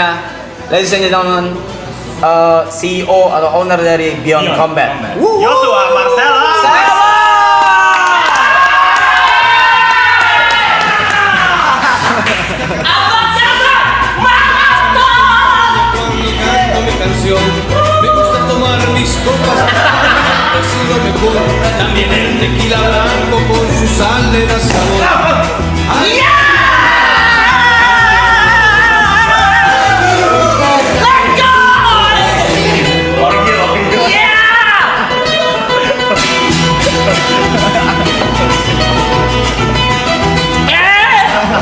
Ladies and gentlemen, CEO atau owner dari Beyond Combat. Joshua Marcella. Me gusta tomar mis copas, ha sido mejor. También el tequila blanco con su sal le da sabor. Ay,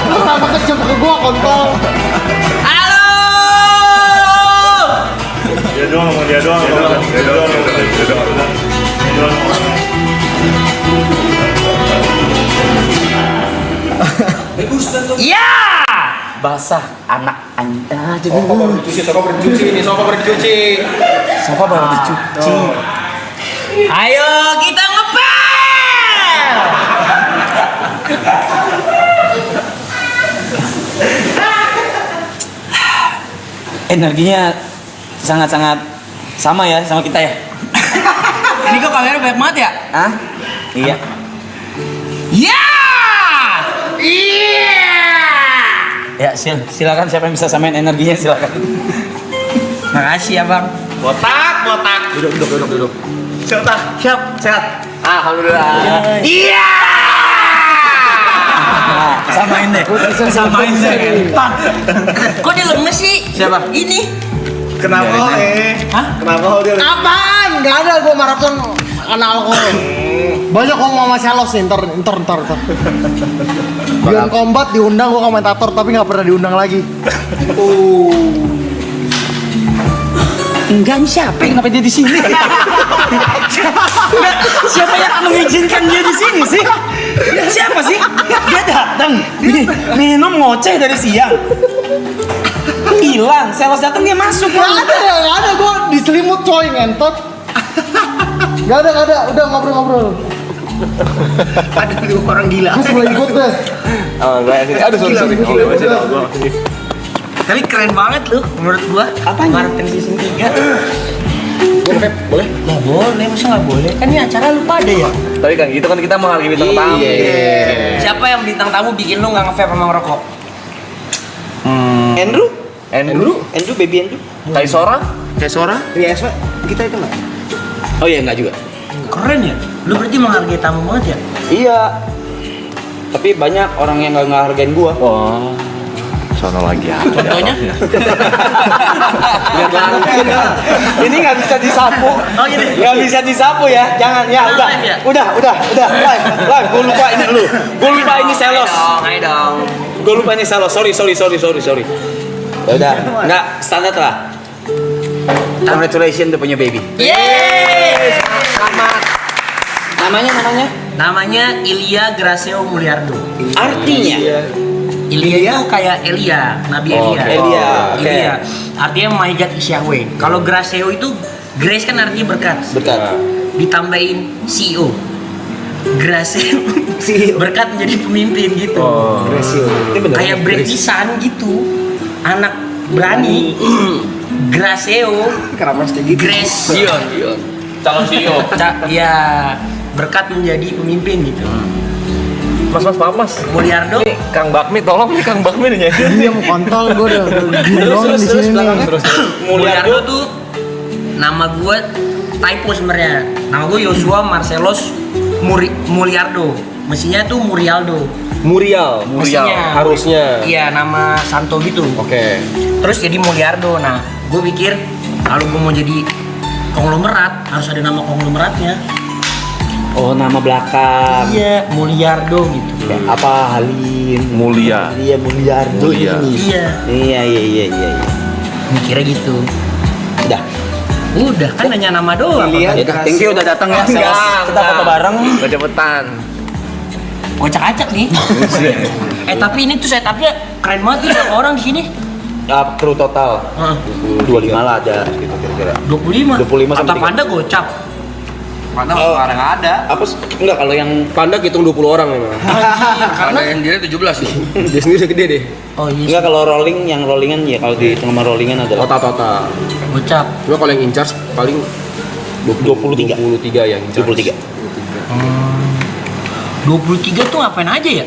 Kenapa kejam ke gua kontol? Dia doang. me gusta tomar. Ya! Basah anak anda. Sofa bercuci. Sofa baru dicuci. Ayo kita ngepel. Energinya sangat-sangat sama ya sama kita ya. Ini kok kamera banyak banget ya? Hah? Iya. Ya! Iya! Ya silakan siapa yang bisa samain energinya silakan. Makasih ya bang. Botak. Duduk. Siap. Sehat. Alhamdulillah. Iya! Nah, samain deh. Entar. Kok dia lemes sih? Siapa? Ini. Kenapa? Hah? Kenapa dia? Apaan? Gak ada gua maraton karena alkohol. Banyak ngomong sama Selos nih, ntar. Beyond Combat diundang gua komentator tapi nggak pernah diundang lagi. Enggak, ini siapa? Kenapa dia di sini? Siapa yang mengizinkan dia di sini sih? Siapa sih? Dia datang, minum ngoceh dari siang. Hilang, Selos datang dia masuk. Gak ada, gua diselimut coy ngentot. Gak ada, udah ngobrol. Ada dua orang gila. Gue boleh ikut deh. Oh, enggak sini. Aduh, sorry. Tapi keren banget lu menurut gua. Apanya? Marathon season 3. Boleh? Nggak boleh, masa nggak boleh? Kan ini acara lu pada ya? Tapi kan gitu kan kita menghargai bintang tamu. Siapa yang bintang tamu bikin lu nggak nge-vape sama ngerokok? Andrew, baby Andrew. Kaisora? Iya, kita itu nggak? Oh iya, enggak juga. Keren ya? Lu berarti menghargai tamu banget ya? Iya. Tapi banyak orang yang nggak hargain gua. Wah. Sono lagi ya. Contohnya? Lihat langsung. Ini nggak bisa disapu. Oh gitu. Nggak bisa disapu ya. Jangan ya. Live ya? Udah. Live. Gue lupa ini lu. Gue lupa ini Selos. Ayo dong. Gue lupa ini Selos. Sorry. Ya udah. Nggak standar lah. Congratulations udah punya baby. Yeay! Selamat. Namanya? Namanya Ilya Graceo Mulyardo. Artinya? Ilya itu kayak Elia, Nabi Oh, Elia. Elia, oke. Elia. Artinya my God is Yahweh. Kalau Graceo itu grace kan artinya berkat. Berkat. Ditambahin CEO. Graceo. Berkat menjadi pemimpin gitu. Ini bener. Kayak Brad Pisan gitu. Anak berani. Graceo. Kenapa harus kayak gitu? Grace. Dion. Calon CEO. Ya berkat menjadi pemimpin gitu. Mas. Mulyardo. Kang Bakmi, tolong nih Kang Bakmi nih. Dia mau kontol, gue udah gulung di sini nih. Mulyardo tuh nama gue typo sebenarnya. Nama gue Joshua Marcelos Mulyardo. Mestinya tuh Murialdo. Murial. Mestinya. Harusnya. Iya, nama Santo gitu. Oke. Terus jadi Mulyardo. Nah, gue pikir kalau gue mau jadi konglomerat harus ada nama konglomeratnya. Oh, nama belakang. Iya, Mulyardo gitu. Apa Halim? Mulia. Iya, Mulyardo Mulia. ini. Iya, Iya. mikirnya gitu. Udah. Kan hanya nama doang. Ya, thank you udah datang ya. Selos. Kita foto bareng. Gak cepetan. Kocak-acak nih. Tapi ini tuh setupnya keren banget nih sama orang di sini. Kru total. 25 lah ada gitu kira-kira. 25. 25 sampai Atap Anda gocap. Mana sekarang nggak ada. Apa enggak kalau yang Panda hitung 20 orang memang. Karena yang dia 17 nih. Dia sendiri gede deh. Oh iya. enggak kalau rolling yang rollingan ya kalau di tengah rollingan adalah Total. Gocap. Cuma kalau yang in charge paling 23. 23 yang in charge. 23. 23 tuh ngapain aja ya?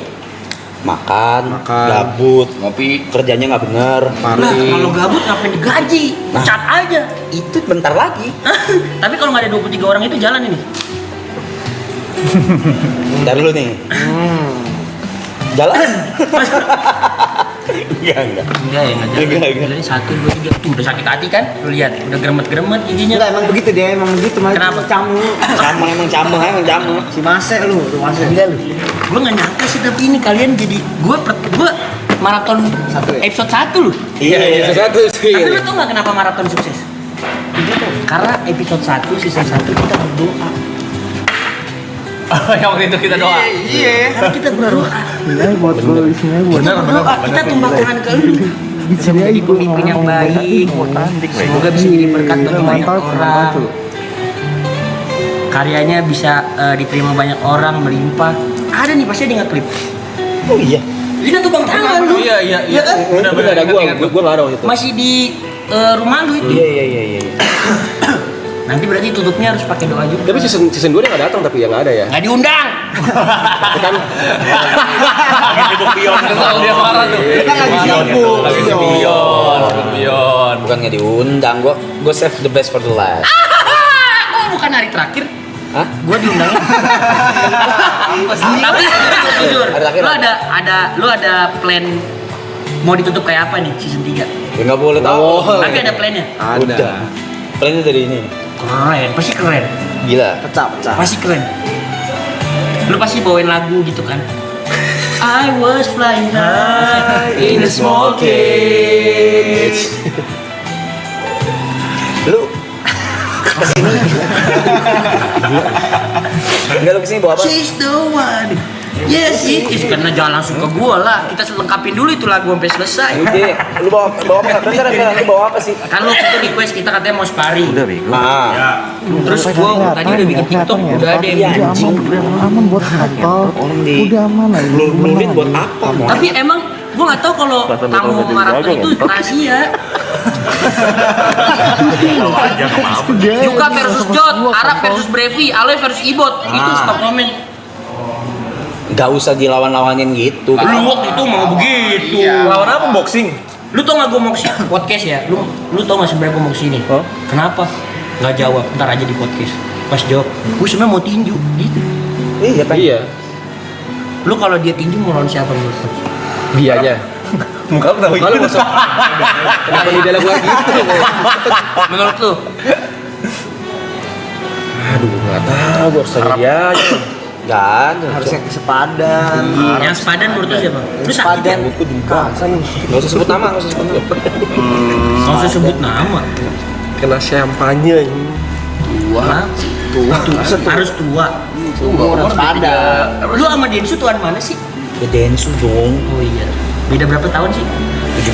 Makan, Makan. gabut, Ngopi. kerjanya nggak bener. Nah, Party. kalau gabut ngapain digaji? Nah. Cat aja. Itu bentar lagi. Tapi kalau nggak ada 23 orang itu jalan ini. Bentar dulu nih. Jalan. Enggak. Enggak ya, nggak jalan. Enggak. Jalannya 1, 2, 3. Tuh udah sakit hati kan? Lu lihat, udah gremet-gremet giginya. Enggak, emang begitu dia, emang begitu. Kenapa? Camu. Emang camu. Si Mase lu, tuh Mase. Enggak lu. Gue nggak nyangka sih tapi ini kalian jadi gue maraton Satu ya? episode 1 lu. Iya. Satu sih. Tapi lu tau nggak kenapa maraton sukses? Karena episode 1 season 1 kita berdoa. Yang waktu itu kita doa. Iya. Karena kita berdoa. Iya, buat gue isinya buat. Kita berdoa, kita tumbah Quran ke lu. Bisa menjadi pemimpin yang baik. Semoga bisa jadi berkat bagi banyak orang. Karyanya bisa diterima banyak orang, melimpah. Ada nih pasti dia nge-clip. Oh iya. Ini tuh bang tangan lu. Iya. kan? Bener ada gua nggak ada waktu itu. Masih di rumah lu itu. Iya. Nanti berarti tutupnya harus pakai doa juga. Tapi season 2 dia nggak datang tapi yang nggak ada ya. Nggak diundang. Kan Dia marah tuh. Kita lagi sibuk. Lagi Bion. Bukan nggak diundang, gua save the best for the last. Oh bukan hari terakhir. Hah? Gue diundang. Tapi jujur, Hari terakhir lu ada plan mau ditutup kayak apa nih season 3? Ya nggak boleh tahu. Tapi ada plannya. Udah. Plannya dari ini. Keren, pasti keren. Gila. Pecah. Pasti keren. Lu pasti bawain lagu gitu kan? I was flying high in a small cage. Lu kesini. Enggak, lu kesini bawa apa? She's the one. Yes, it is. Karena jangan langsung ke gua lah. Kita lengkapin dulu itu lagu sampai selesai. Udah, lu bawa apa? Bentar, lu bawa apa sih? Kan lu itu request kita katanya mau sparring. Ah, Terus gua tadi udah bikin TikTok, udah ada Iya, yang anjing. Aman buat kantor. Orang di Udah aman lah. lu lihat buat apa? Mon? Tapi emang gua nggak tahu kalau tamu maraton itu rahasia. Yuka versus Jot, Arab versus Brevi, Aloy versus Ibot. Itu stop komen. Gak usah dilawan-lawanin gitu. Lu waktu itu mau begitu. lawan apa boxing? Lu tau gak gue mau kesini podcast ya? Lu tau gak sebenarnya gue mau kesini? Kenapa? Gak jawab, ntar aja di podcast. Pas jawab, gue sebenarnya mau tinju gitu. Iya, Pak. Iya. Lu kalau dia tinju mau lawan siapa menurut lu? Dianya. Muka lu kenapa Kalau gitu? masuk. Kenapa di dalam gua gitu? Menurut lu? Aduh, nggak tahu. Gua harus tanya dia aja. Gak ada. Harusnya sepadan. Yang sepadan menurut lu siapa? Lu sakit Sepadan. kan? Gak usah sebut nama, gak usah sebut nama. Gak usah sebut nama. Kena champagne ini. Tua. Harus tua. Umur sepadan. Lu sama Densu tuan mana sih? Ya Densu dong. Oh iya. Beda berapa tahun sih?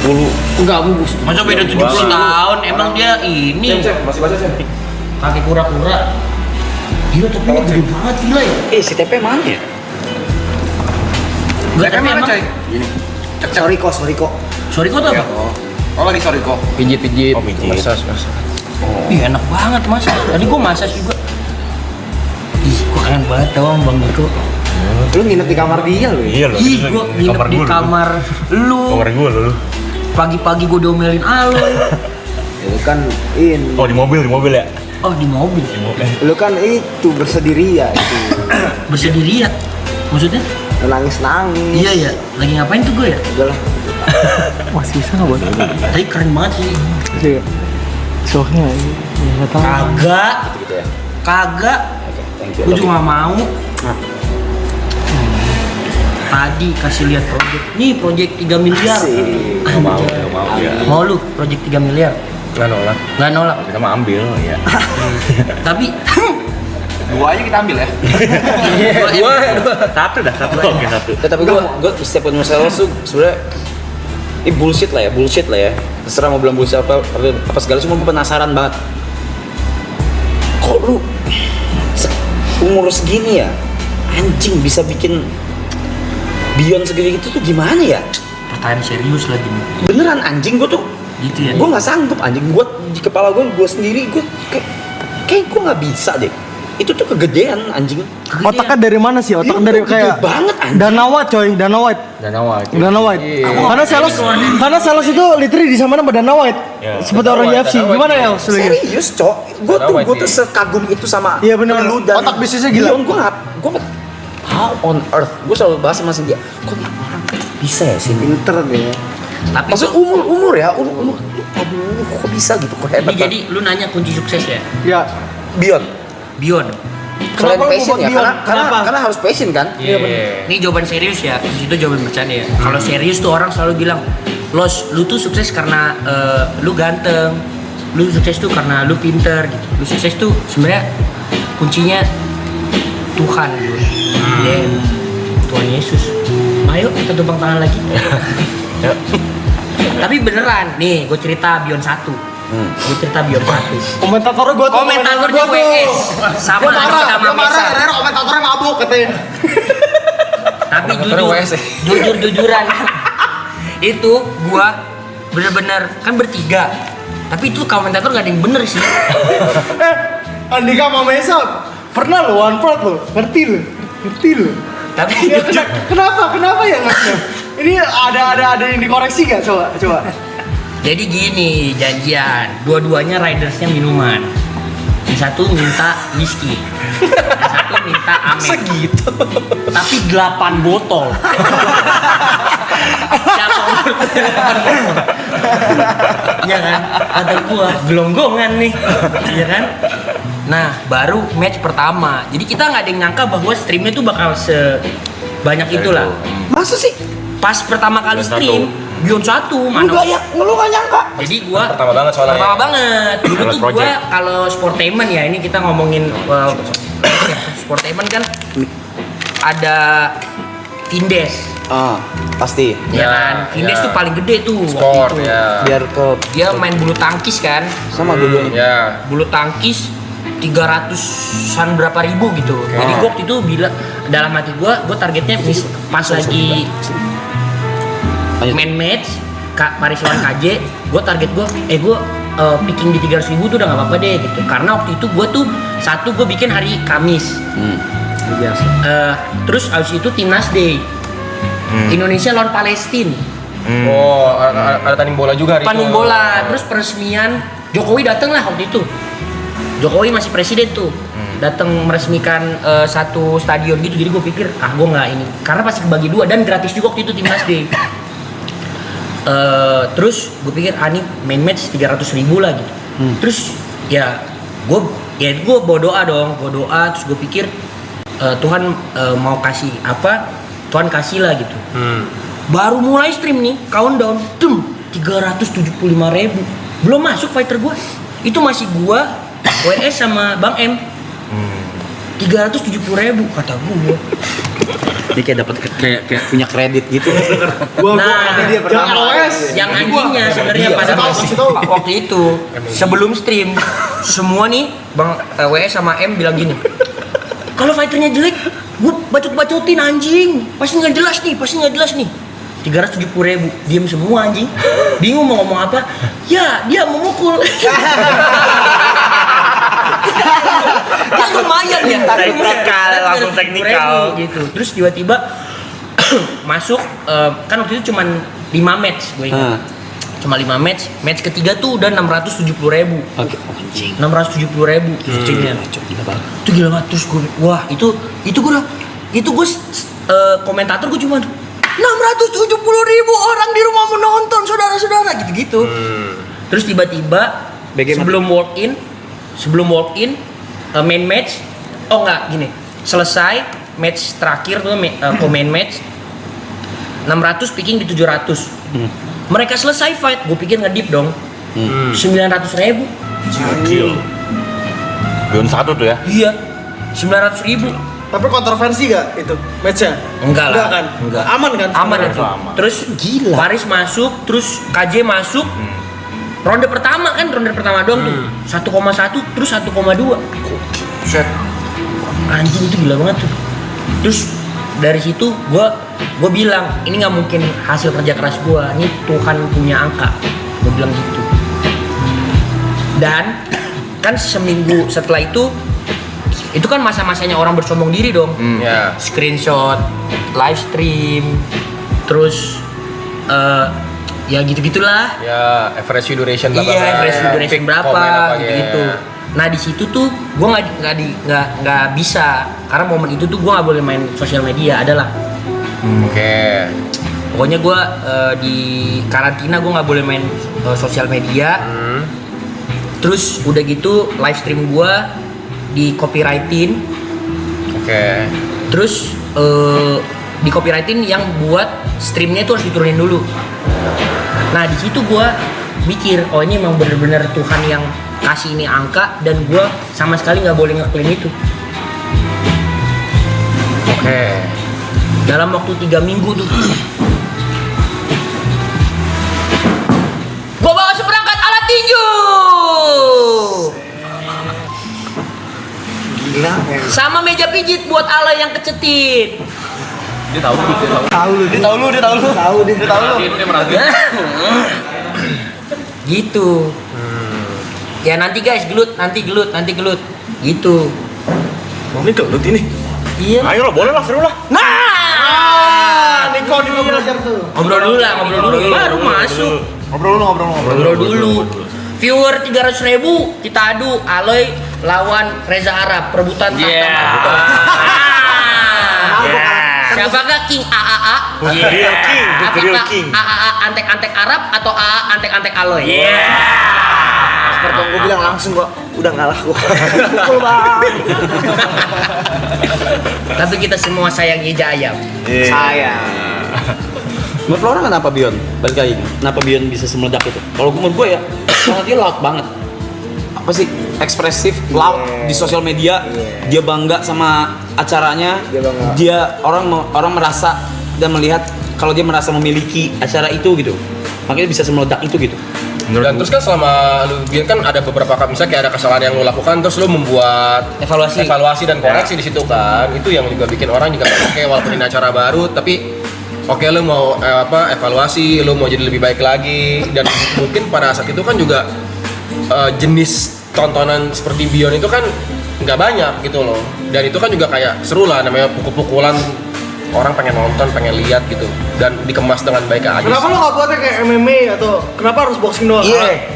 70. Enggak, bagus. Masa beda 70 tahun? Emang dia ini Masih baca sih. pakai kura-kura. Gila tapi ini gede banget gila ya. Si TP mana ya? Enggak tapi emang. Sorry kok. Sorry kok tuh apa? Oh lagi sorry kok. Pijit. Oh, pijit. Massage. Ih enak banget mas. Tadi gua massage juga. Ih gua kangen banget tau sama Bang Niko. Lu nginep di kamar dia lu. Iya loh. Ih gua nginep di kamar lu. Kamar gue loh lu. Pagi-pagi gua diomelin Aloy. Lu kan Oh di mobil ya. Oh di mobil. Lu kan itu bersediri ya itu. Bersediri ya? Maksudnya? Nangis. Iya ya. Lagi ngapain tuh gue ya? Udahlah. Masih bisa nggak buat ini? Tadi keren banget sih. Iya. Show-nya ini nggak tahu. Kagak. Gitu ya. Kagak. Thank you. Gue juga gak mau. Tadi kasih lihat project 3 miliar. Gak mau. Mau lu project 3 miliar? Nggak nolak. Nggak nolak. Kita mah ambil ya. Tapi Dua aja kita ambil ya. Satu dah, satu. Oke, satu. Ya, tapi gue setiap ketemu Selos tuh sebenarnya ini bullshit lah ya. Terserah mau bilang bullshit apa segala, cuma gue penasaran banget. Kok lu umur segini ya, anjing bisa bikin Beyond segini gitu tuh gimana ya? Pertanyaan serius lagi nih. Beneran anjing gue tuh, Gitu ya. gue nggak sanggup anjing. Gue di kepala gue sendiri gue kayak gue nggak bisa deh. Itu tuh kegedean anjing. Otaknya dari mana sih? Otak Iya, dari gede kayak banget, anjing. Dana White coy, Dana White. Dana White. Karena sales itu literally disamain sama Dana White. Ya. Seperti orang Dana UFC. White, Gimana ya? Serius cok, gue tuh sekagum itu sama Iya, bener. lu dan Otak bisnisnya gila. Beyond. Gue how on earth, gue selalu bahas sama Cynthia, kok orang bisa ya sih? Pinter dia. Tapi Maksud umur ya, umur, aduh kok bisa gitu, kok ini hebat. jadi lu nanya kunci sukses ya? Ya. Beyond. Selain Kenapa lu passion buat ya, Beyond? Kenapa? karena harus passion kan? Iya. Ini jawaban serius ya, di situ jawaban bercanda ya. Kalau serius tuh orang selalu bilang, lu tuh sukses karena lu ganteng, lu sukses tuh karena lu pinter gitu. Lu sukses tuh sebenarnya kuncinya Tuhan gitu. Dan Tuhan Yesus. Ayo kita tumpang tangan lagi. Tapi beneran, nih gue cerita Beyond 1. Gue cerita Beyond 1. Komentatornya gua tuh. Komentatornya WS sama Dia marah, Adit sama dia marah, Mesa. akhirnya komentatornya mabuk katanya. Tapi Komentatornya WS ya. jujuran itu gua bener-bener kan bertiga. Tapi itu komentator gak ada yang bener sih. Andika sama Mesa pernah lo one part lo, ngerti lo. Tapi Ya, kenapa ya ngerti? Ini ada yang dikoreksi gak? Coba. jadi gini janjian, dua-duanya ridersnya minuman. Yang satu minta whisky, yang satu minta amer. Segitu. Tapi 8 botol. Siapa umur 8 botol? Ya kan? Kata gua gelonggongan nih, ya kan? Nah, baru match pertama. Jadi kita nggak ada yang nyangka bahwa streamnya tuh bakal sebanyak itulah. Masa sih? Pas pertama kali Beyond stream, Beyond 1 Lu mana? gak nyangka? Jadi gua Pertama banget soalnya. Pertama banget. Dulu Pilot tuh gua project. kalau sportainment ya, ini kita ngomongin sportainment kan ada Vindes, Pasti. ya kan? Vindes ya. tuh paling gede tuh waktu Sport itu. ya. Biar ke Dia main bulu tangkis kan? sama dulu. Ya. Bulu tangkis 300-an berapa ribu gitu. Jadi gua waktu itu bilang dalam hati gua targetnya pas lagi main match Paris lawan KJ, gue target gue picking di 300.000 tuh udah nggak apa-apa deh gitu. Karena waktu itu gue tuh gue bikin hari Kamis. Biasa. Terus abis itu Timnas Day. Indonesia lawan Palestina. Oh, ada tanding bola juga hari itu. Tanding bola. Terus peresmian Jokowi dateng lah waktu itu. Jokowi masih presiden tuh. Datang meresmikan satu stadion gitu. Jadi gue pikir gue nggak ini. Karena pasti kebagi dua dan gratis juga waktu itu Timnas Day. Terus gue pikir nih main match 300.000 lah gitu. Terus ya gue berdoa dong, terus gue pikir Tuhan mau kasih apa, Tuhan kasih lah gitu. Baru mulai stream nih, countdown, 375.000, belum masuk fighter gue, itu masih gue, WS sama Bang M. 370.000 kata gue. Ini kayak dapat kayak punya kredit gitu. Nah, yang anjingnya sebenarnya pada waktu itu sebelum stream semua nih Bang WS sama M bilang gini, kalau fighternya jelek, gue bacot-bacotin anjing, pasti nggak jelas nih. 370.000, diem semua anjing, bingung mau ngomong apa, ya dia memukul. Ya lumayan ya, Langsung teknikal gitu. Terus tiba-tiba masuk, kan waktu itu cuman 5 match gue ingat. Cuma 5 match ketiga tuh udah 670.000. Oke, anjing. 670.000 streamnya. Itu gila banget. Terus gue, wah itu gue komentator gue cuma 670.000 orang di rumah menonton, saudara-saudara gitu-gitu. Terus tiba-tiba sebelum walk in main match, selesai match terakhir tuh main match 600 picking di 700. Mereka selesai fight, gue pikir ngedip dong. 900.000. Gokil. Beyond 1 tuh ya? Iya, 900.000. Tapi kontroversi gak itu matchnya? Enggak lah. kan? Enggak. Aman kan? Aman itu. Aman. Terus Gila. Paris masuk, terus KJ masuk. Ronde pertama doang tuh. 1,1 terus 1,2. Set. anjing itu gila banget tuh. Terus dari situ gue bilang ini nggak mungkin hasil kerja keras gue, ini Tuhan punya angka, gue bilang gitu. Dan kan seminggu setelah itu kan masa-masanya orang bersombong diri dong. Ya. Screenshot, live stream, terus ya gitu-gitulah. Ya, average view duration berapa? Iya, average view duration Pick berapa comment apa gitu. Nah di situ tuh gue nggak bisa, karena momen itu tuh gue nggak boleh main sosial media adalah. Oke. Pokoknya gue di karantina gue nggak boleh main sosial media. Terus udah gitu live stream gue di copyrightin. Oke. Terus di copyrightin yang buat streamnya itu harus diturunin dulu. Nah di situ gue mikir, oh ini emang bener-bener Tuhan yang kasih ini angka dan gue sama sekali nggak boleh ngeklaim itu. Oke. Dalam waktu 3 minggu tuh gue bawa seperangkat alat tinju Gila, sama meja pijit buat ala yang kecetit. Dia tahu lu. Dia merhatiin. Gitu. Ya nanti guys gelut gitu. Ini gelut ini. Iya. Ayo lah, boleh lah, seru lah. Nah, Niko belajar tuh. ngobrol dulu baru masuk. Ngobrol dulu. Viewer 300.000 kita adu Aloy lawan Reza Arab perebutan tahta Maroko. Siapakah King AAA? Real King, real Apakah King. AAA antek-antek Arab atau AA antek-antek Aloy? Seperti yang gue bilang langsung gua udah ngalah gua. Pukul bang. Tapi kita semua sayang Yeja Ayam. Sayang. Menurut lo orang kenapa Bion? Balik lagi, kenapa Bion bisa semeledak itu? Kalau menurut gue ya, karena dia loud banget. Apa sih? Ekspresif, loud di sosial media. Dia bangga sama acaranya. Dia orang merasa dan melihat kalau dia merasa memiliki acara itu gitu. Makanya bisa semeledak itu gitu. Dan terus kan selama lu biar kan ada beberapa misalnya kayak ada kesalahan yang lu lakukan terus lu membuat evaluasi dan koreksi di situ kan. Itu yang juga bikin orang juga oke walaupun ini acara baru tapi oke lu mau evaluasi, lu mau jadi lebih baik lagi dan mungkin pada saat itu kan juga jenis tontonan seperti Bion itu kan nggak banyak gitu loh. Dan itu kan juga kayak seru lah namanya pukul-pukulan orang pengen nonton, pengen lihat gitu dan dikemas dengan baik aja. Kenapa lo nggak buatnya kayak MMA atau kenapa harus boxing doang?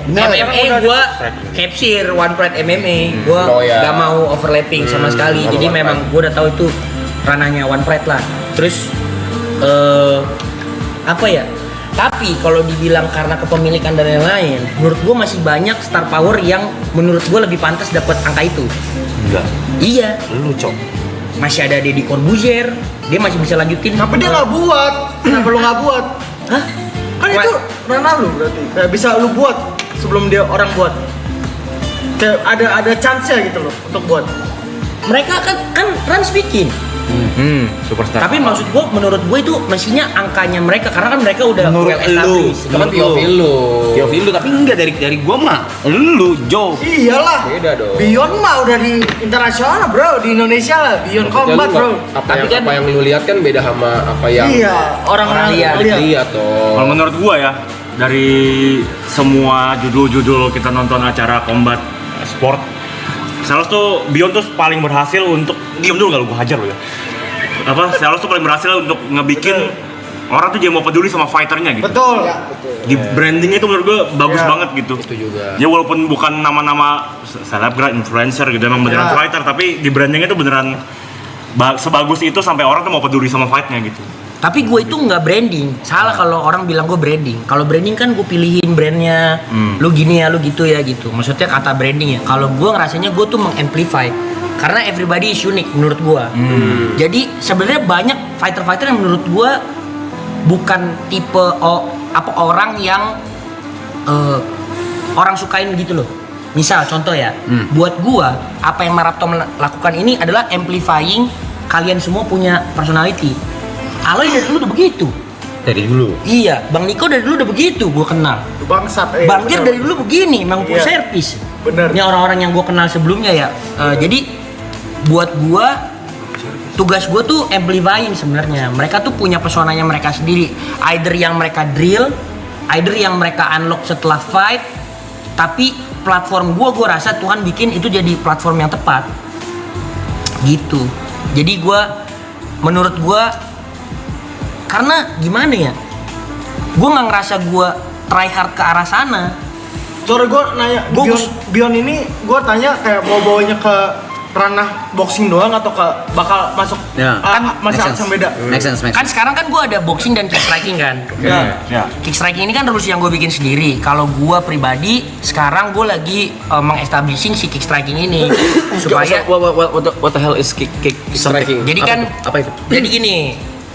MMA gue capsir One Pride MMA, gue gak mau overlapping sama sekali. Jadi memang gue udah tahu itu ranahnya One Pride lah. Terus apa ya? Tapi kalau dibilang karena kepemilikan dan lain-lain, menurut gue masih banyak star power yang menurut gue lebih pantas dapat angka itu. Enggak. Iya. Lu cok. Masih ada Deddy Corbuzier, dia masih bisa lanjutin. Kenapa dia nggak buat? Kenapa lu nggak buat? Hah? Kan itu ranah lu berarti. Kayak bisa lu buat sebelum dia orang buat. Kayak ada chance-nya gitu loh untuk buat. Mereka kan Rans bikin. Superstar. Tapi maksud gue, menurut gue itu mestinya angkanya mereka karena kan mereka udah Menurut well established. Itu kan POV lu. Tapi enggak dari gua mah. Lu jauh. Iyalah. Beda dong. Bion mah udah di internasional bro, di Indonesia lah. Bion Combat bro. Apa yang lu lihat kan beda sama apa yang orang lihat toh. Kalau menurut gua ya, dari semua judul-judul kita nonton acara combat sport, Sales tuh Bion tuh paling berhasil untuk diam dulu kalau gua hajar lo ya. Sales tuh paling berhasil untuk ngebikin orang tuh jadi mau peduli sama fighternya gitu. Betul. Di brandingnya itu menurut gua bagus banget gitu. Itu juga. Ya walaupun bukan nama-nama selebgram, influencer gitu emang beneran fighter, tapi di brandingnya tuh beneran sebagus itu sampai orang tuh mau peduli sama fightnya gitu. Tapi gue itu nggak branding. Salah kalau orang bilang gue branding. Kalau branding kan gue pilihin brandnya. Lu gini ya, lu gitu ya gitu. Maksudnya kata branding ya. Kalau gue ngerasanya gue tuh mengamplify. Karena everybody is unique menurut gue. Jadi sebenarnya banyak fighter-fighter yang menurut gue bukan tipe orang yang orang sukain gitu loh. Misal contoh ya, buat gue apa yang Marapto lakukan ini adalah amplifying kalian semua punya personality. Aloy dari dulu udah begitu. Dari dulu. Iya, Bang Niko dari dulu udah begitu, gue kenal. Bangsat. Bang Gir dari dulu begini, memang full service. Bener. Ini orang-orang yang gue kenal sebelumnya ya. Jadi buat gua tugas gua tuh amplifying sebenarnya. Mereka tuh punya pesonanya mereka sendiri. Either yang mereka drill, either yang mereka unlock setelah fight. Tapi platform gua rasa Tuhan bikin itu jadi platform yang tepat. Gitu. Jadi menurut gua karena gimana ya? Gua nggak ngerasa gua try hard ke arah sana. Sorry gue nanya, Beyond ini gue tanya kayak mau bawanya ke ranah boxing doang atau bakal masuk Ya. masih Make yang beda? Make sense. Kan sekarang kan gue ada boxing dan kick striking kan. Ya. Kick striking ini kan rules yang gue bikin sendiri. Kalau gue pribadi sekarang gue lagi meng-establishing si kick striking ini supaya. What the hell is kick Striking. Jadi kan Apa itu? Jadi gini,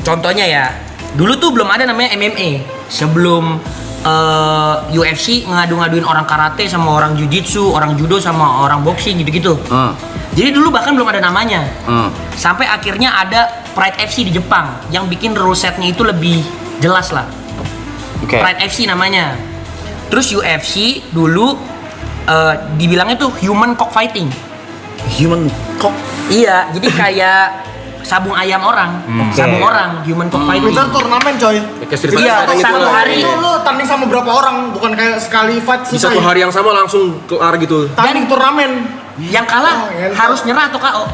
contohnya ya. Dulu tuh belum ada namanya MMA. Sebelum UFC ngadu-ngaduin orang karate sama orang jujitsu, orang judo sama orang boxing gitu-gitu. Jadi dulu bahkan belum ada namanya. Sampai akhirnya ada Pride FC di Jepang yang bikin rule setnya itu lebih jelas lah. Oke. Pride FC namanya. Terus UFC dulu dibilangnya tuh human cockfighting. Human cock. Iya, jadi kayak sabung ayam orang, sabung orang, human cockfighting. Itu turnamen coy. Iya, satu hari. Itu lu tanding sama berapa orang, bukan kayak sekali fight Di selesai. satu hari yang sama langsung kelar gitu. Tanding turnamen. Yang kalah harus nyerah atau KO.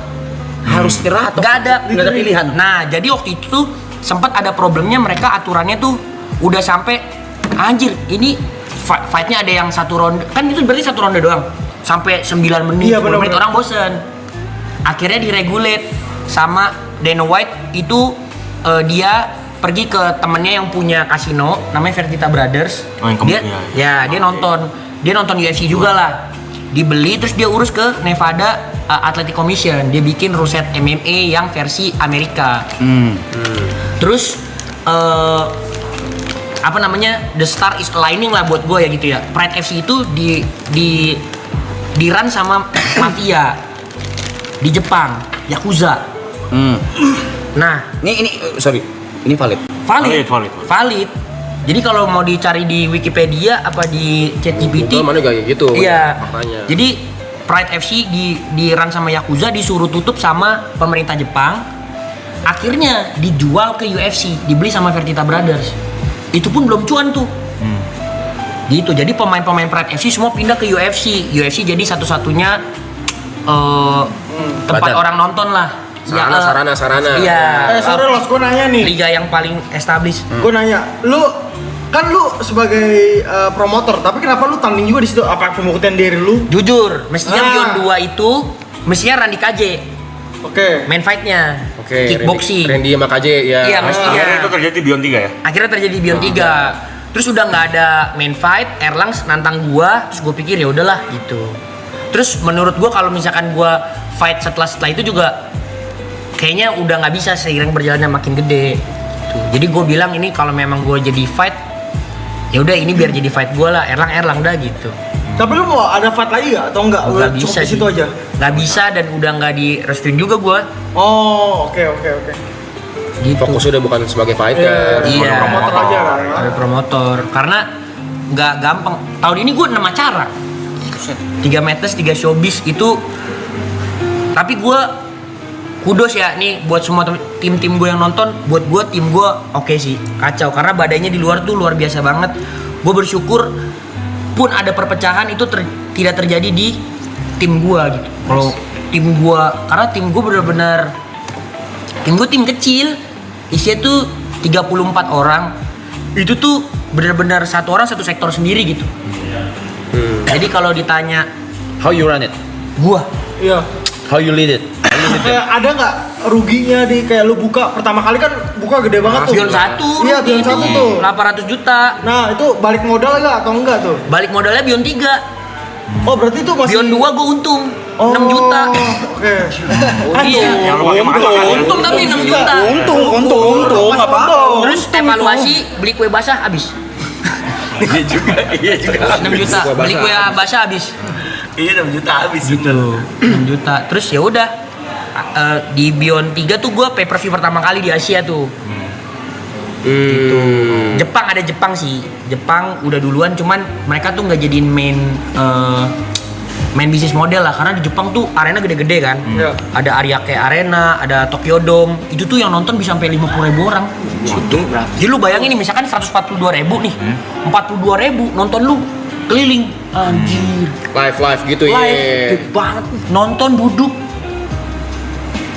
Harus nyerah atau Nggak ada pilihan. Nah, jadi waktu itu tuh sempat ada problemnya, mereka aturannya tuh udah sampai anjir, ini fightnya ada yang satu ronde, kan itu berarti satu ronde doang. Sampai 9 menit, Iya, 10 menit bener-bener. orang bosen. Akhirnya diregulate sama Dana White itu dia pergi ke temennya yang punya kasino namanya Fertitta Brothers. Oh, yang dia nonton UFC juga lah. Dibeli terus dia urus ke Nevada Athletic Commission. Dia bikin ruset MMA yang versi Amerika. Terus apa namanya, the star is aligning lah buat gue ya gitu ya. Pride FC itu di run sama mafia di Jepang, Yakuza. Nah, ini valid. valid. Jadi kalau mau dicari di Wikipedia apa di ChatGPT, Itu mana kayak gitu. iya. Faktanya. Jadi Pride FC di run sama Yakuza, disuruh tutup sama pemerintah Jepang. Akhirnya dijual ke UFC, dibeli sama Fertitta Brothers. Itu pun belum cuan tuh. Gitu. Jadi pemain-pemain Pride FC semua pindah ke UFC. UFC jadi satu-satunya tempat Badan. orang nonton lah. Sarana. Iya. Sorry Los, gue nanya nih. Liga yang paling established. Gue nanya, lu sebagai promotor, tapi kenapa lu tanding juga di situ? Apa pembuktian diri lu? Jujur, mestinya Beyond 2 itu mestinya Randy KJ Oke. main fight-nya. Oke, Kickboxing. Randy sama KJ ya. Iya, mestinya. Akhirnya itu terjadi di Beyond 3 ya? Akhirnya terjadi Beyond 3. Terus udah nggak ada main fight, Erlangs nantang gua, terus gua pikir ya udahlah gitu. Terus menurut gua kalau misalkan gua fight setelah itu juga kayaknya udah nggak bisa seiring berjalannya makin gede. Tuh. Jadi gua bilang ini kalau memang gua jadi fight, ya udah ini biar jadi fight gua lah, Erlang dah gitu. Tapi lu mau ada fight lagi gak? Atau enggak? Udah Nggak cukup bisa di situ sih. aja? Nggak bisa dan udah nggak direstuin juga gua. Oh, oke. Gitu. Fokusnya udah bukan sebagai fighter. Iya. Promotor aja kan? Ada promotor karena nggak gampang. Tahun ini gue 6 acara, 3 matches, 3 showbiz itu. Tapi gue kudos ya nih buat semua tim-tim gue yang nonton. Buat gue tim gue oke sih, kacau karena badannya di luar tuh luar biasa banget. Gue bersyukur pun ada perpecahan itu tidak terjadi di tim gue gitu. Kalau tim gue, karena tim gue benar-benar tim kecil, isinya tuh 34 orang. Itu tuh benar-benar satu orang satu sektor sendiri gitu. Jadi kalau ditanya How you run it? gua, Iya. How you lead it? Kayak ada nggak ruginya di kayak lu buka pertama kali kan buka gede banget tuh. Beyond 1 Iya, Beyond 1 tuh. 800 juta. Nah, itu balik modal nggak atau enggak tuh? Balik modalnya Beyond 3. Oh, berarti itu masih Beyond 2 gua untung 6 Oh, juta. Oke. Iya. Yang lu pakai mahal kan? Untung tapi 6 juta. Untung, nggak apa-apa. Terus evaluasi beli kue basah habis. Iya juga. 6 juta. Beli kue basah habis. Iya 6 juta habis. Gitu. 6 juta. Terus ya udah. Di Beyond 3 tuh gua pay per view pertama kali di Asia tuh. Gitu. Jepang ada Jepang sih. Jepang udah duluan cuman mereka tuh nggak jadiin main main bisnis model lah, karena di Jepang tuh arena gede-gede kan. Iya. Ada Ariake Arena, ada Tokyo Dome. Itu tuh yang nonton bisa sampai 50.000 orang. Jadi lu bayangin nih, misalkan 142.000 nih. 42.000 nonton lu keliling. Anjir. Live gitu ya. Live gede banget. Nonton duduk.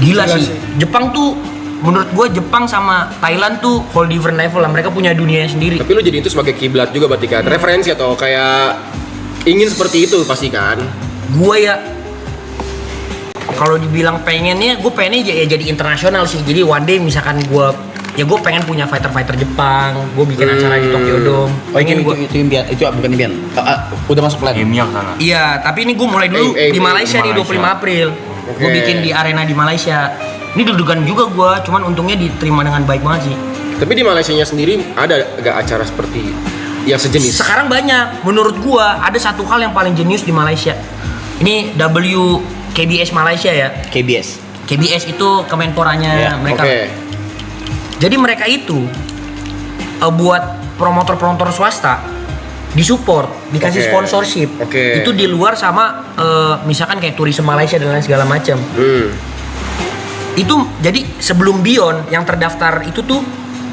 Gila sih. Jepang tuh menurut gue Jepang sama Thailand tuh whole different level lah. Mereka punya dunianya sendiri. Tapi lu jadi itu sebagai kiblat juga berarti kan? Referensi atau kayak ingin seperti itu pasti kan? Gue ya kalau dibilang pengennya, gue pengennya ya jadi internasional sih. Jadi one day misalkan gue pengen punya fighter Jepang, gue bikin acara di Tokyo Dome. Pengen itu impian, itu bukan impian. Udah masuk plan. Gamenya sana. Iya, tapi ini gue mulai dulu di Malaysia nih 25 April. Gue bikin di arena di Malaysia. Ini deg-degan juga gue, cuman untungnya diterima dengan baik banget sih. Tapi di Malaysianya sendiri ada gak acara seperti yang sejenis? Sekarang banyak. Menurut gue ada satu hal yang paling jenius di Malaysia. Ini KBS Malaysia ya. KBS itu kemenporanya mereka. Jadi mereka itu buat promotor-promotor swasta disupport, dikasih sponsorship. Itu di luar sama misalkan kayak Tourism Malaysia dan lain segala macam. Itu jadi sebelum Beyond yang terdaftar itu tuh,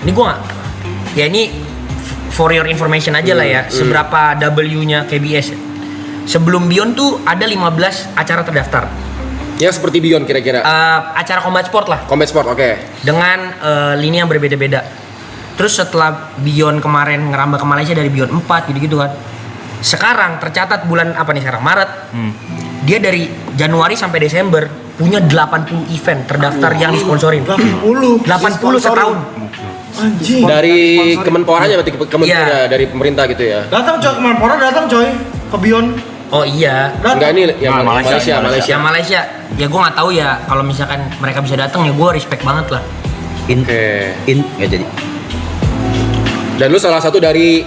ini gua ini for your information aja lah ya, seberapa W-nya KBS. Sebelum Beyond tuh ada 15 acara terdaftar. Ya seperti Beyond kira-kira. Acara combat sport lah. Combat sport, Dengan lini yang berbeda-beda. Terus setelah Beyond kemarin ngerambah ke Malaysia dari Beyond 4 gitu-gitu kan. Sekarang tercatat bulan apa nih sekarang? Maret. Dia dari Januari sampai Desember punya 80 event terdaftar yang disponsorin. 80 setahun. Anjing. Dari Kemenporanya berarti Kemenpora dari pemerintah gitu ya. Datang coy, Kemenpora datang coy ke Beyond. Oh iya. Enggak, ini yang Malaysia. Yang Malaysia. Ya gue nggak tahu ya, kalau misalkan mereka bisa datang ya gue respect banget lah. Nggak jadi. Dan lu salah satu dari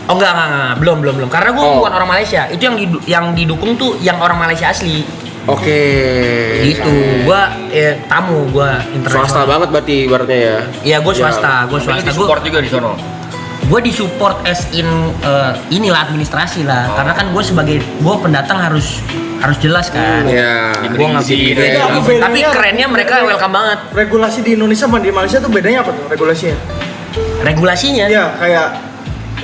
Oh enggak, belum. Karena gue bukan orang Malaysia. Itu yang didukung tuh yang orang Malaysia asli. Gitu. Gua tamu, gua internasional. Swasta banget berarti ibaratnya ya. Iya, gua swasta. Gua Support juga di sono. Gue disupport as in inilah administrasi lah, karena kan gue sebagai pendatang harus jelas kan. Iya. Gue nggak tapi kerennya mereka welcome banget. Regulasi di Indonesia sama di Malaysia tuh bedanya apa tuh regulasinya? Regulasinya? Iya kayak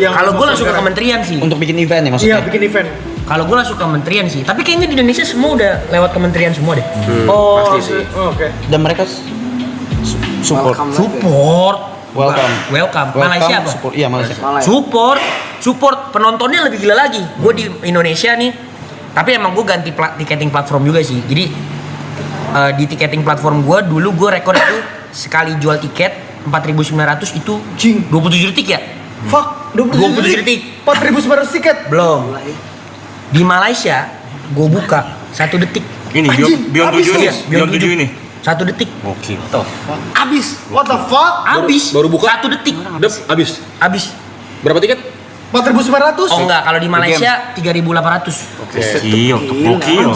yang kalau gue langsung ke kementerian sih. Untuk bikin event ya maksudnya? Iya bikin event. Kalau gue langsung ke kementerian sih, tapi kayaknya di Indonesia semua udah lewat kementerian semua deh. Pasti sih. Oke. Dan mereka support. Welcome. Malaysia apa? Support. Iya Malaysia. Support penontonnya lebih gila lagi. Gue di Indonesia nih, tapi emang gue ganti tiketing platform juga sih. Jadi di tiketing platform gue dulu gue rekor itu sekali jual tiket 4.900 itu 27 detik ya. Fuck, 27 detik. 4.900 tiket. Belum. Di Malaysia gue buka 1 detik. Ini Beyond 7 ini. Beyond 7 ini. 1 detik. Oke. Abis. What the fuck? Abis. Baru buka? 1 detik. Habis. Berapa tiket? 4.900. Oh enggak, kalau di Malaysia 3.800. Gokil, gokil.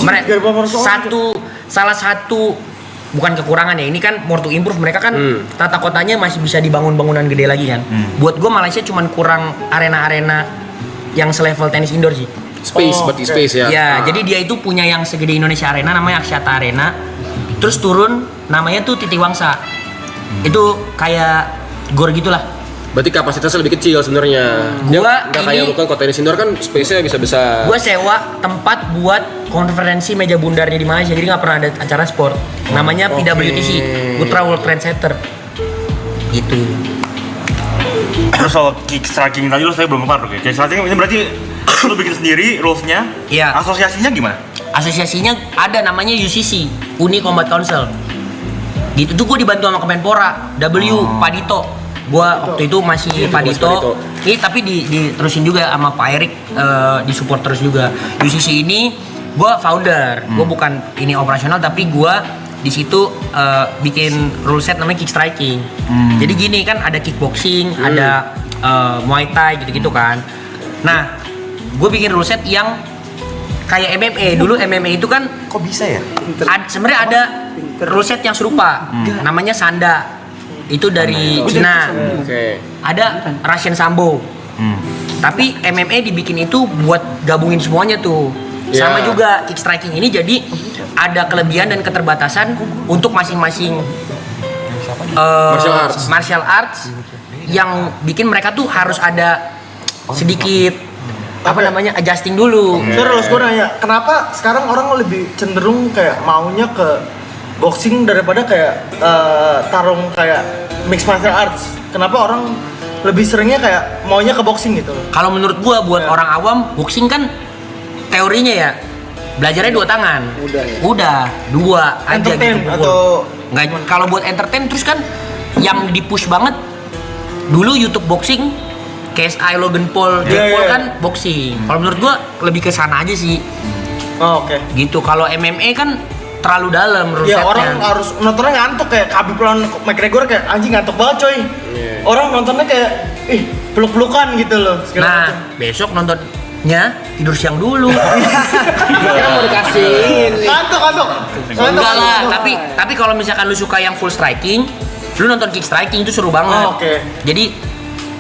Salah satu bukan kekurangan ya, ini kan more to improve. Mereka kan tata kotanya masih bisa dibangun bangunan gede lagi kan. Buat gue Malaysia cuman kurang arena-arena yang selevel tenis indoor sih. Berarti space ya. Ya, jadi dia itu punya yang segede Indonesia Arena namanya Axiata Arena. Terus turun namanya tuh Titi Wangsa. Itu kayak gor gitulah. Berarti kapasitasnya lebih kecil sebenarnya. Gua nggak kayak bukan kota tenis indoor kan space-nya bisa besar. Gua sewa tempat buat konferensi meja bundarnya di Malaysia. Jadi nggak pernah ada acara sport. Namanya PWTC, Putra World Trade Center. Gitu. Terus soal kick striking tadi lo saya belum kelar tuh. Kick striking ini berarti lo bikin sendiri rules-nya. Iya. Asosiasinya gimana? Asosiasinya ada namanya UCC, Uni Combat Council. Gitu tuh gue dibantu sama Kemenpora, Pak Dito. Gue waktu itu masih Pak Dito. Ini tapi diterusin juga sama Pak Erik, disupport terus juga. UCC ini gue founder, gue bukan ini operasional tapi gue di situ bikin rule set namanya kick striking. Jadi gini kan ada kickboxing, ada Muay Thai gitu-gitu kan. Nah, gue bikin rule set yang kayak MMA. Dulu MMA itu kan Kok bisa ya? Sebenarnya ada rule set yang serupa. Namanya Sanda. Itu dari Cina. Ada Russian Sambo. Tapi MMA dibikin itu buat gabungin semuanya tuh. Sama Ya. juga kick striking ini jadi ada kelebihan dan keterbatasan untuk masing-masing martial arts yang bikin mereka tuh harus ada sedikit apa namanya adjusting dulu. Terus gue nanya, kenapa sekarang orang lebih cenderung kayak maunya ke boxing daripada kayak tarung kayak mixed martial arts? Kenapa orang lebih seringnya kayak maunya ke boxing gitu loh? Kalau menurut gua buat Ya. orang awam boxing kan teorinya ya belajarnya 2 tangan. Udah 2 aja Entertain gitu. atau Nggak, kalau buat entertain terus kan yang di-push banget dulu YouTube boxing KSI Logan Paul, Jake Paul iya. kan boxing. Kalau menurut gua lebih ke sana aja sih. Oh, oke. Gitu. Kalau MMA kan terlalu dalam Ya rusetnya. orang harus nontonnya ngantuk kayak Khabib lawan McGregor kayak anjing ngantuk banget coy. Orang nontonnya kayak peluk-pelukan gitu loh. segala Nah, macam. besok nontonnya tidur siang dulu. Kira mau dikasih ini. Ngantuk. Enggak lah, tapi kalau misalkan lu suka yang full striking, lu nonton kick striking itu seru banget. Oh, oke. Jadi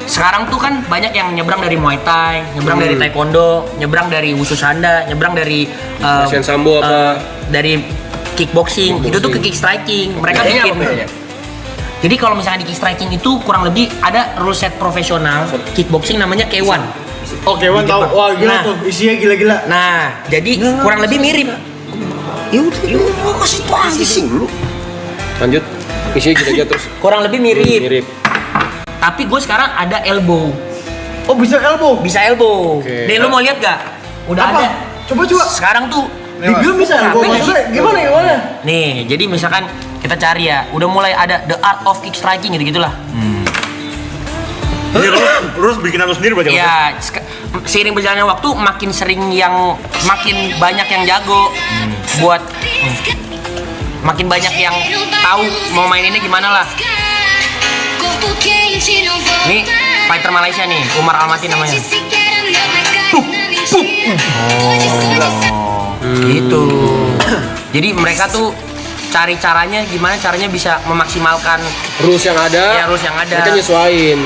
sekarang tuh kan banyak yang nyebrang dari Muay Thai, nyebrang dari Taekwondo, nyebrang dari Wushu Sanda, nyebrang dari Asian Sambo apa? dari kickboxing. Itu tuh ke kick striking. Mereka bikin. Jadi kalau misalnya di kick striking itu kurang lebih ada rule set profesional kickboxing namanya K1. Oke, Wan tahu. Wah, gila Nah. tuh. Isinya gila-gila. Nah, jadi kurang lebih mirip. Lanjut. Isinya gitu terus. Kurang lebih mirip. Mirip. Tapi gue sekarang ada elbow. Oh, bisa elbow. Bisa elbow. Oke. Nih lu mau lihat gak? Udah Apa? ada. Coba. Sekarang tuh Di game bisa elbow. Kenapa Maksudnya sih? gimana? nih, jadi misalkan kita cari ya, udah mulai ada the art of kick striking gitu-gitulah. Jadi lu terus bikinan lu sendiri berarti? Ya, seiring berjalannya waktu makin banyak yang jago buat makin banyak yang tahu mau maininnya gimana lah. Nih, fighter Malaysia nih, Umar Almaty namanya. Gitu. Jadi mereka tuh cari caranya gimana caranya bisa memaksimalkan Rules yang ada. Ya, rules yang ada. Mereka nyesuaiin.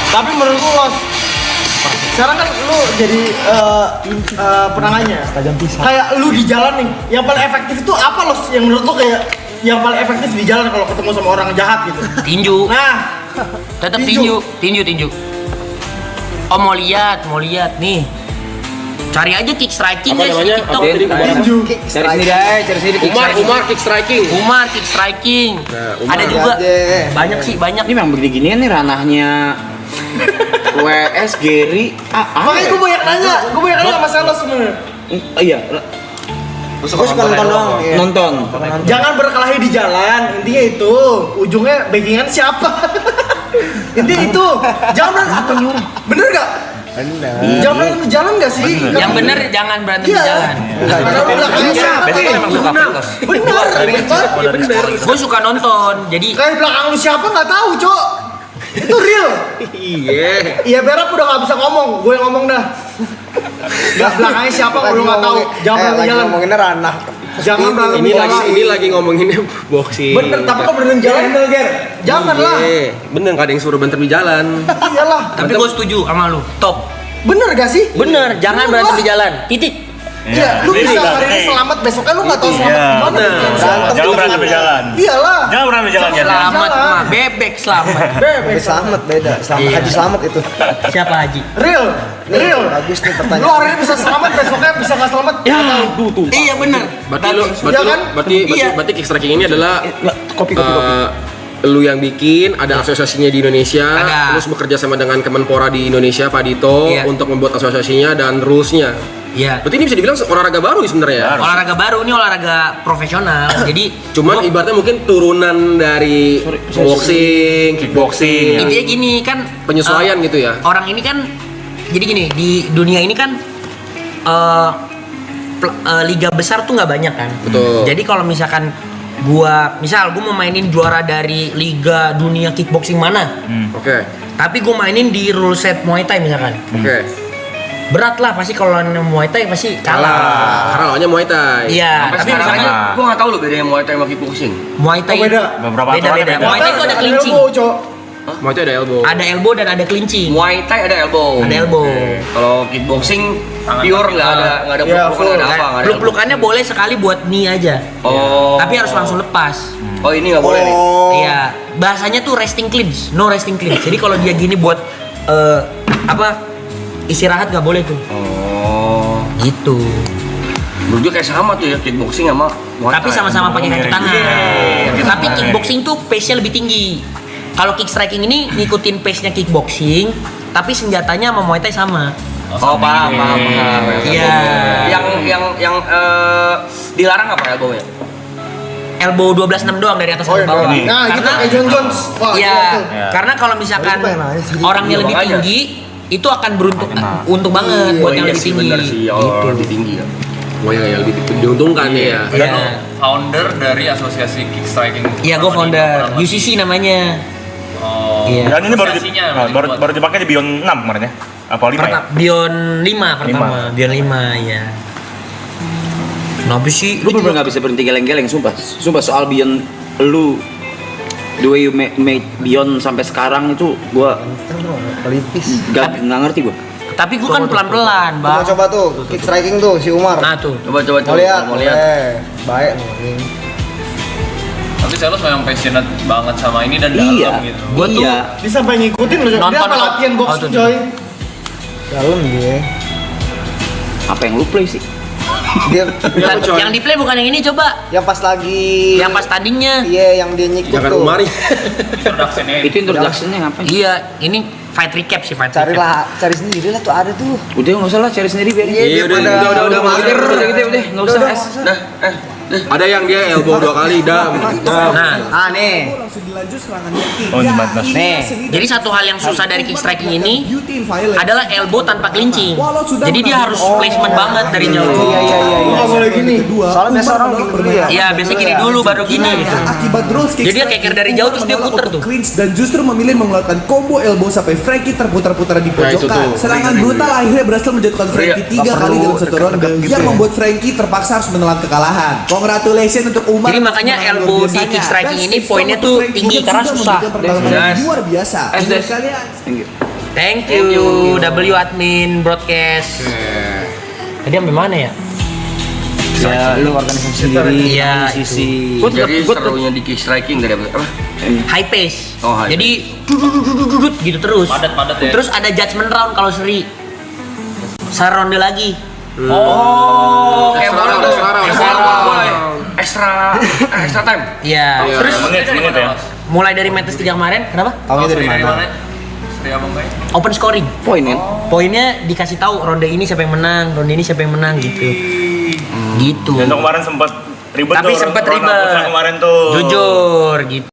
Tapi menurut lu, Los, sekarang kan lu jadi penangannya. Kayak lu di jalan nih, yang paling efektif itu apa, Los? Yang menurut lu kayak yang paling efektif di jalan kalau ketemu sama orang jahat gitu? tinju. Nah, Tetap tinju. tinju. Oh mau lihat nih. Cari aja kick striking Apa guys di namanya? TikTok. Apa tadi kemarin? tinju. Cari sendiri aja, cari sendiri. Umar kick striking. Umar kick striking. Nah, Umar. Ada juga Aja. banyak sih banyak. Ini memang begini-ginian nih ranahnya WS Gary. Makanya gue banyak nanya sama Los sebenarnya. Iya, Gue suka nonton doang. Iya. nonton. Jangan berkelahi di jalan, intinya itu. Ujungnya backingan siapa? Intinya itu. Jangan bener gak? Bener. Jangan berantem di jalan gak sih? Yang bener jangan berantem di Iya. jalan. Karena lu belakangnya siapa? Biasanya memang suka petos. Bener. Gue suka nonton. Jadi Kayak belakang lu siapa nggak tahu, Cok. Itu real. Iya. Iya, Berap udah nggak bisa ngomong, gue yang ngomong dah. Belakangnya siapa kalau lu nggak tahu, jangan berantem di jalan. Ngomonginnya ranah. Jangan berantem di jalan. Ini lagi ngomonginnya boxing. Bener, tapi kalau berantem di jalan, jangan lah. Iya. Bener, nggak ada yang suruh berantem di jalan. Iyalah. tapi gue setuju sama lu. Top. Bener gak sih? Bener, jangan Bener berantem lah. di jalan. Titik. Iya, lu bisa hari ini selamat, besoknya lu nggak tahu selamat Iya, gimana. Jangan berantem di jalan. Iyalah. Jangan berantem di jalan ya. Selamat jalan. mah bebek selamat. Bebek. Selamat beda. Selamat Iya. Haji Selamat itu. Siapa Haji? Real. Real. Bagus nih Lu pertanyaan. hari ini bisa selamat, besoknya bisa nggak selamat. Ya, nggak tahu. Iya bener. Berarti lu, Iya kan? berarti kick striking ini adalah Kopi. lu yang bikin, ada asosiasinya di Indonesia, Ada. terus bekerja sama dengan Kemenpora di Indonesia, Pak Dito, Iya. untuk membuat asosiasinya dan rules-nya. Iya. Berarti ini bisa dibilang olahraga baru sebenarnya ya. Olahraga baru ini olahraga profesional. Jadi Cuman ibaratnya mungkin turunan dari boxing, kickboxing, intinya gini kan penyesuaian gitu ya. orang ini kan jadi gini di dunia ini kan liga besar tuh nggak banyak kan. Betul. Jadi kalau misalkan gua mau mainin juara dari liga dunia kickboxing mana, Oke. tapi gua mainin di rule set Muay Thai misalkan, Oke. berat lah pasti kalau lawan Muay Thai pasti kalah. Karena lawannya Muay Thai. Iya, tapi misalkan gue nggak tahu loh bedanya Muay Thai sama kickboxing. Muay Thai Oh, beda. Beberapa beda. aturannya beda. Muay Thai itu ada clinching, Elbow, Cok. Muay Thai ada elbow. ada elbow dan ada clinching, Muay Thai ada elbow. ada elbow. Kalau kickboxing pure nggak ada peluk-pelukan, nggak ada apa, nggak ada. Peluk-pelukannya boleh sekali buat knee aja. Oh. Tapi harus langsung lepas. Oh ini nggak boleh nih. Iya, bahasanya tuh resting clinch, no resting clinch. Jadi kalau dia gini buat istirahat nggak boleh tuh. Oh. Gitu. Menurut gue kayak sama tuh ya kickboxing sama Muay Thai. Tapi sama-sama pakai kaki tangan. Tapi kickboxing tuh pace-nya lebih tinggi. Kalau kick striking ini ngikutin pace-nya kickboxing, tapi senjatanya sama Muay Thai sama. Oh paham. Iya. Yang dilarang apa ya gue? Elbow 12-6 doang dari atas sampai bawah. Nah, gitu kayak John Jones. Wah, Iya, gitu. karena kalau misalkan Oh, itu pengen nanya sih. orangnya lebih Makanya. tinggi, itu akan untung banget buat yang iya lebih sih, tinggi. bener sih, oh, lebih tinggi ya. Oh ya, lebih diuntungkan ya. Iya. Founder dari asosiasi kick striking. Iya, gue founder UCC namanya. Oh. Iya. Dan ini Asosiasinya baru dipakai di Beyond 6 kemarin ya? Apa 5 ya? Beyond 5 pertama, Beyond 5 ya. Kenapa sih? Lu bener nggak bisa berhenti geleng-geleng, sumpah soal Beyond lu the way you made Beyond sampai sekarang itu gua Pelipis. nggak ngerti gua. Tapi gue kan pelan-pelan, Bang. Coba tuh, kick striking tuh si Umar. Nah tuh. Coba Mau lihat, mau lihat. Baik. Tapi Selos memang passionate banget sama ini dan Iya, dalam gitu. gua tuh Dia sampai ngikutin loh, dia Nonton apa latihan tuh, boxing tuh. coy. Dalam dia. apa yang lu play sih? Dia Yang di play bukan yang ini, coba. yang pas lagi Yang pas tandingnya. Iya, yang dia nyikut Jangan tuh. umari. Introduction-nya Itu introduction-nya ngapain? Iya, ini fight recap sih, fight recap. Cari sendiri lah tuh ada tuh. Udah nggak usah lah, cari sendiri biar. Iya, udah, mager udah nggak usah. Ada yang dia elbow 2 kali, dam. Nah, Nih. Oh, di Madnas. nih, jadi satu hal yang susah dari kick striking ini adalah elbow tanpa clinching. Jadi dia harus placement banget dari jauh. Iya. Nggak boleh gini. Soalnya biasa orang gini dulu ya. Iya, biasanya gini dulu baru gini gitu. Akibat rules kick Jadi dia keker dari jauh terus dia menolak puter untuk tuh. clinch dan justru memilih mengeluarkan combo elbow sampai Frankie terputar-putar di itu pojokan. tuh. Serangan brutal akhirnya berhasil menjatuhkan Frankie 3 kali dalam satu ronde yang membuat Frankie terpaksa harus menelan kekalahan. Congratulations untuk Umar. Jadi makanya atas kemenangan elbow luar di biasanya. kick striking Dan ini stage poinnya untuk tuh Frankie tinggi juga karena sudah susah. memberikan pertarungan yang Yes. luar biasa. Menurut kalian Thank you, W admin broadcast. Tadi sampai mana ya? Ya lu organisasi sendiri. Iya, sisi. Jadi serunya di kick striking dari apa? High pace. Oh, high Jadi dudut gitu terus. Padat ya. Terus ada judgment round kalau seri. Seronde lagi. Oh, kayak Extra round, bola tuh. extra round, Extra extra round. round. Extra time. Iya. Terus Menit ya. mulai dari match 3 kemarin, kenapa? Tahunya dari mana? Seri apa enggak? Open scoring. Poin kan? Poinnya dikasih tahu ronde ini siapa yang menang, ronde ini siapa yang menang gitu. Gitu. Dan kemarin sempat ribet Tapi tuh. sempat Ronald ribet. Putra kemarin tuh. Jujur gitu.